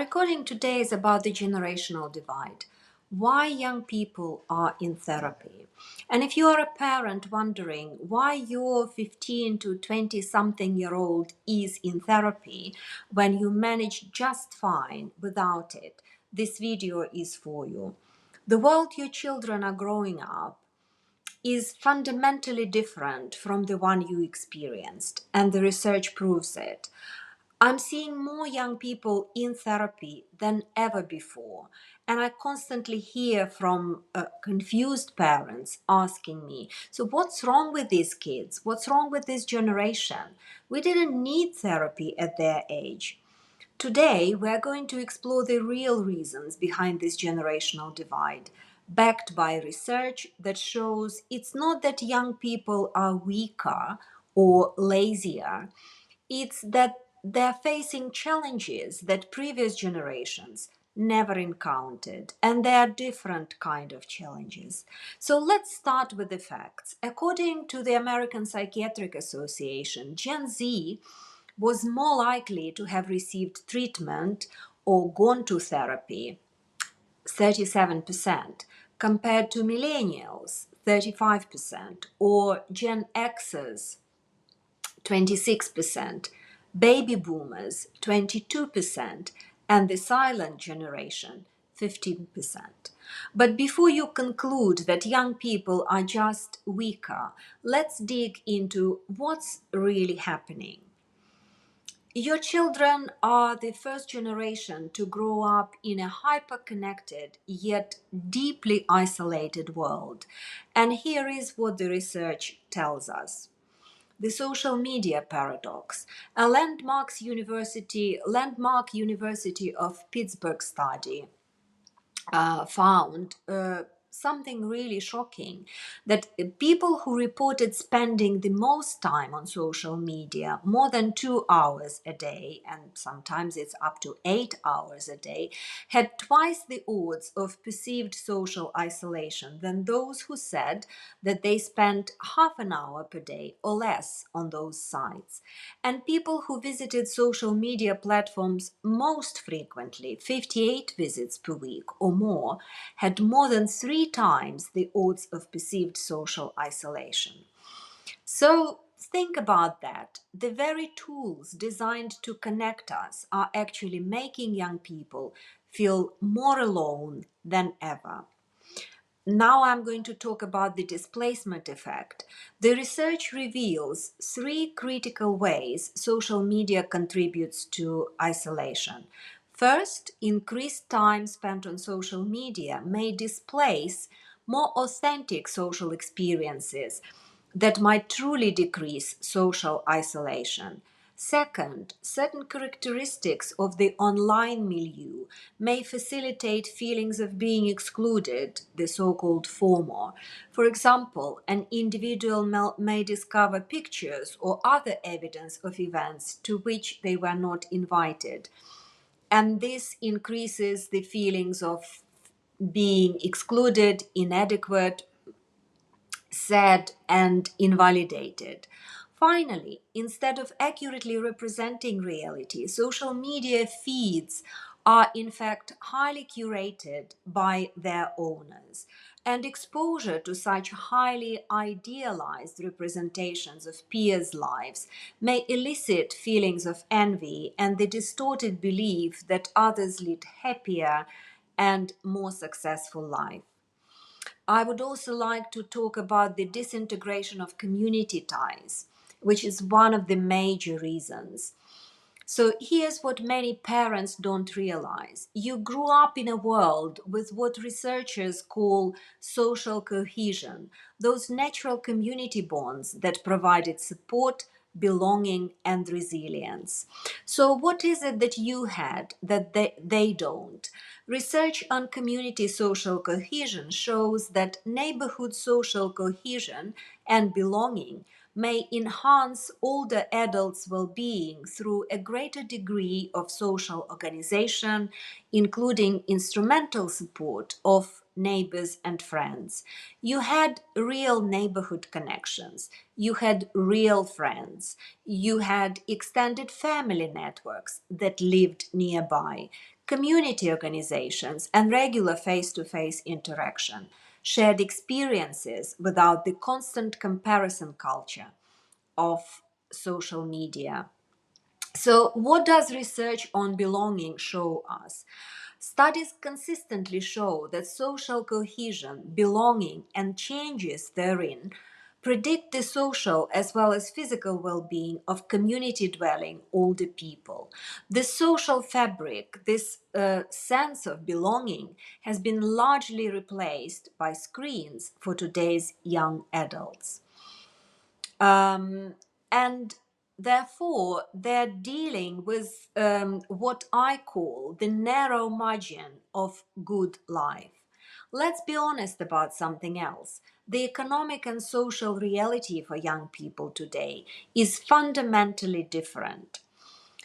recording today is about the generational divide. Why young people are in therapy. And if you are a parent wondering why your 15 to 20 something year old is in therapy when you manage just fine without it, this video is for you. The world your children are growing up is fundamentally different from the one you experienced, and the research proves it. I'm seeing more young people in therapy than ever before. And I constantly hear from confused parents asking me, so what's wrong with these kids? What's wrong with this generation? We didn't need therapy at their age. Today, we're going to explore the real reasons behind this generational divide, backed by research that shows it's not that young people are weaker or lazier, it's that they're facing challenges that previous generations never encountered, and they are different kind of challenges. So let's start with the facts. According to the American Psychiatric Association, Gen Z was more likely to have received treatment or gone to therapy, 37%, compared to millennials, 35%, or Gen Xers, 26%, baby boomers, 22%, and the silent generation, 15%. But before you conclude that young people are just weaker, let's dig into what's really happening. Your children are the first generation to grow up in a hyper-connected yet deeply isolated world. And here is what the research tells us. The social media paradox. A landmark University of Pittsburgh study found something really shocking, that people who reported spending the most time on social media, more than 2 hours a day, and sometimes it's up to 8 hours a day, had twice the odds of perceived social isolation than those who said that they spent half an hour per day or less on those sites. And people who visited social media platforms most frequently, 58 visits per week or more, had more than 3 times the odds of perceived social isolation. So think about that. The very tools designed to connect us are actually making young people feel more alone than ever. Now I'm going to talk about the displacement effect. The research reveals 3 critical ways social media contributes to isolation. First, increased time spent on social media may displace more authentic social experiences that might truly decrease social isolation. Second, certain characteristics of the online milieu may facilitate feelings of being excluded, the so-called FOMO. For example, an individual may discover pictures or other evidence of events to which they were not invited. And this increases the feelings of being excluded, inadequate, sad, and invalidated. Finally, instead of accurately representing reality, social media feeds are in fact highly curated by their owners. And exposure to such highly idealized representations of peers' lives may elicit feelings of envy and the distorted belief that others lead happier and more successful lives. I would also like to talk about the disintegration of community ties, which is one of the major reasons. So here's what many parents don't realize. You grew up in a world with what researchers call social cohesion, those natural community bonds that provided support, belonging, and resilience. So what is it that you had that they don't? Research on community social cohesion shows that neighborhood social cohesion and belonging may enhance older adults' well-being through a greater degree of social organization, including instrumental support of neighbors and friends. You had real neighborhood connections. You had real friends. You had extended family networks that lived nearby. community organizations, and regular face-to-face interaction, shared experiences without the constant comparison culture of social media. So, what does research on belonging show us? Studies consistently show that social cohesion, belonging, and changes therein predict the social as well as physical well being of community dwelling older people. The social fabric, this sense of belonging, has been largely replaced by screens for today's young adults. And therefore, they're dealing with what I call the narrow margin of good life. Let's be honest about something else. The economic and social reality for young people today is fundamentally different.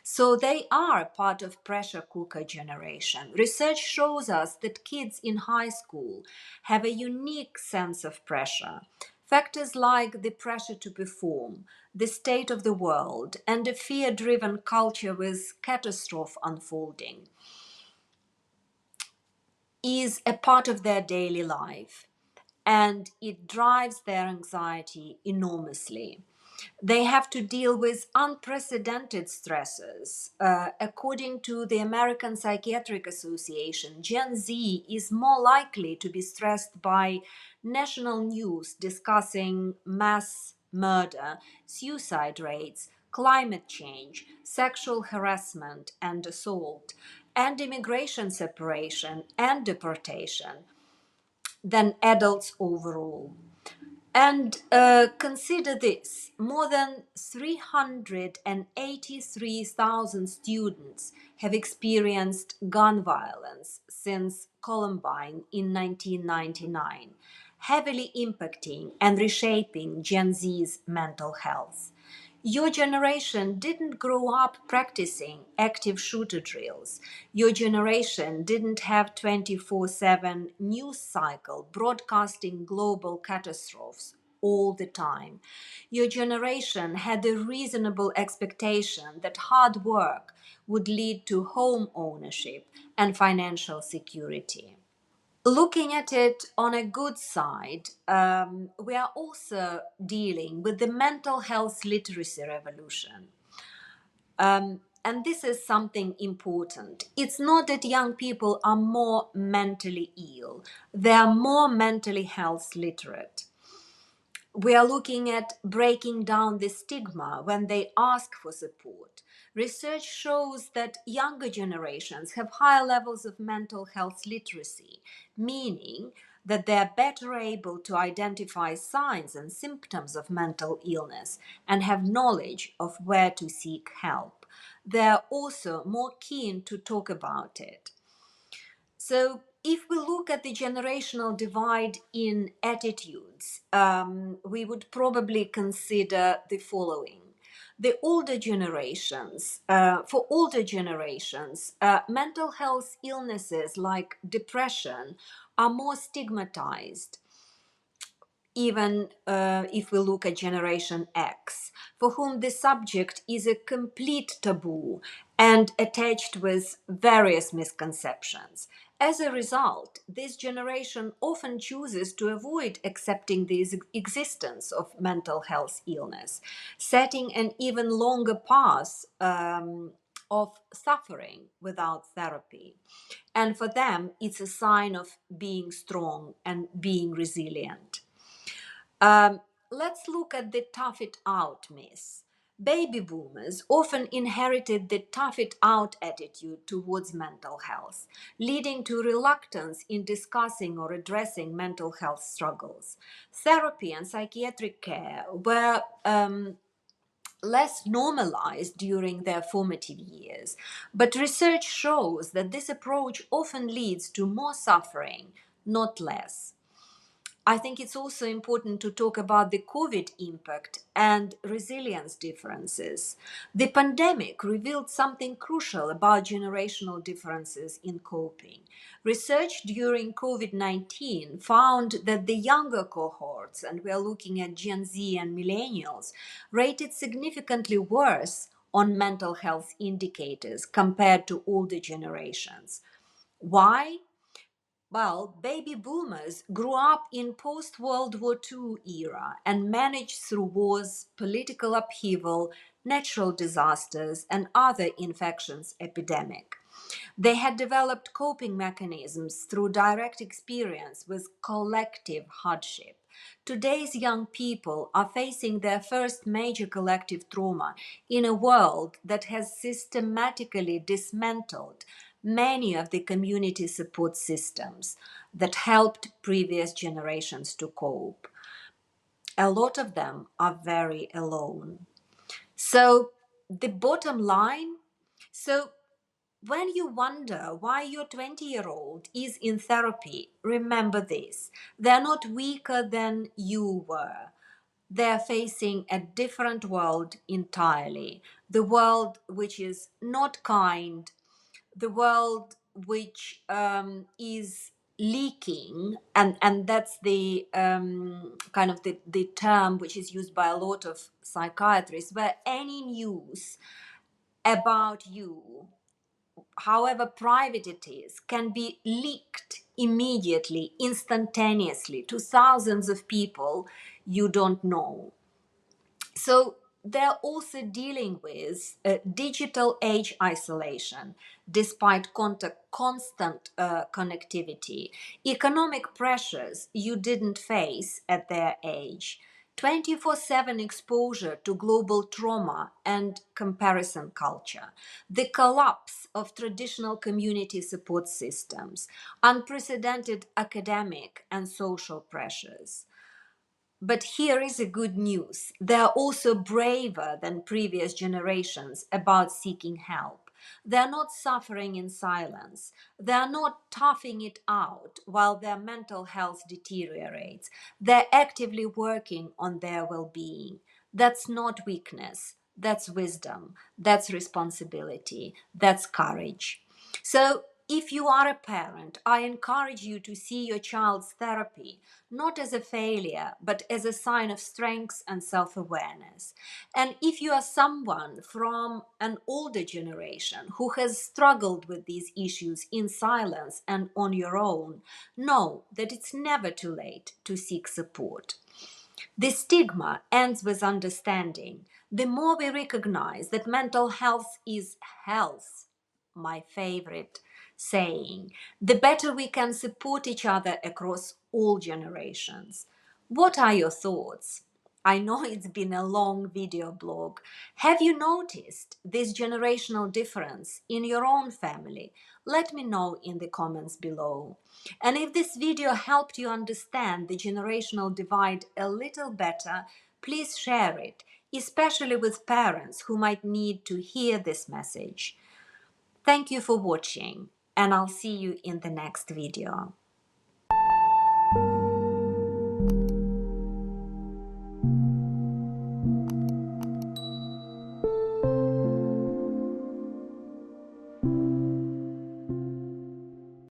So they are part of pressure cooker generation. Research shows us that kids in high school have a unique sense of pressure. Factors like the pressure to perform, the state of the world, and a fear-driven culture with catastrophe unfolding is a part of their daily life, and it drives their anxiety enormously. They have to deal with unprecedented stresses. According to the American Psychiatric Association, Gen Z is more likely to be stressed by national news discussing mass murder, suicide rates, climate change, sexual harassment and assault, and immigration separation and deportation than adults overall. And consider this, more than 383,000 students have experienced gun violence since Columbine in 1999, heavily impacting and reshaping Gen Z's mental health. Your generation didn't grow up practicing active shooter drills. Your generation didn't have 24/7 news cycle broadcasting global catastrophes all the time. Your generation had a reasonable expectation that hard work would lead to home ownership and financial security. Looking at it on a good side, we are also dealing with the mental health literacy revolution. And this is something important. It's not that young people are more mentally ill, they are more mentally health literate. We are looking at breaking down the stigma when they ask for support. Research shows that younger generations have higher levels of mental health literacy, meaning that they are better able to identify signs and symptoms of mental illness and have knowledge of where to seek help. They are also more keen to talk about it. So, if we look at the generational divide in attitudes, we would probably consider the following. The older generations, for older generations, mental health illnesses like depression are more stigmatized, even if we look at Generation X, for whom the subject is a complete taboo and attached with various misconceptions. As a result, this generation often chooses to avoid accepting the existence of mental health illness, setting an even longer path of suffering without therapy. And for them, it's a sign of being strong and being resilient. Let's look at the tough it out myth. Baby boomers often inherited the tough it out attitude towards mental health, leading to reluctance in discussing or addressing mental health struggles. Therapy and psychiatric care were less normalized during their formative years, but research shows that this approach often leads to more suffering, not less. I think it's also important to talk about the COVID impact and resilience differences. The pandemic revealed something crucial about generational differences in coping. Research during COVID-19 found that the younger cohorts, and we are looking at Gen Z and Millennials, rated significantly worse on mental health indicators compared to older generations. Why? Well, baby boomers grew up in post-World War II era and managed through wars, political upheaval, natural disasters, and other infections epidemic. They had developed coping mechanisms through direct experience with collective hardship. Today's young people are facing their first major collective trauma in a world that has systematically dismantled many of the community support systems that helped previous generations to cope. A lot of them are very alone. So, the bottom line, so when you wonder why your 20-year-old is in therapy, remember this. They're not weaker than you were. They're facing a different world entirely. The world which is not kind, the world which is leaking, and that's the kind of the term which is used by a lot of psychiatrists, where any news about you, however private it is, can be leaked immediately, instantaneously to thousands of people you don't know. So they're also dealing with digital age isolation, despite constant connectivity, economic pressures you didn't face at their age, 24/7 exposure to global trauma and comparison culture, the collapse of traditional community support systems, unprecedented academic and social pressures. But here is a good news. They are also braver than previous generations about seeking help. They are not suffering in silence. They are not toughing it out while their mental health deteriorates. They're actively working on their well-being. That's not weakness. That's wisdom. That's responsibility. That's courage. So, if you are a parent, I encourage you to see your child's therapy not as a failure, but as a sign of strength and self-awareness. And if you are someone from an older generation who has struggled with these issues in silence and on your own, know that it's never too late to seek support. The stigma ends with understanding. The more we recognize that mental health is health, my favorite saying, the better we can support each other across all generations. What are your thoughts? I know it's been a long video blog. Have you noticed this generational difference in your own family? Let me know in the comments below. And if this video helped you understand the generational divide a little better, please share it, especially with parents who might need to hear this message. Thank you for watching, and I'll see you in the next video.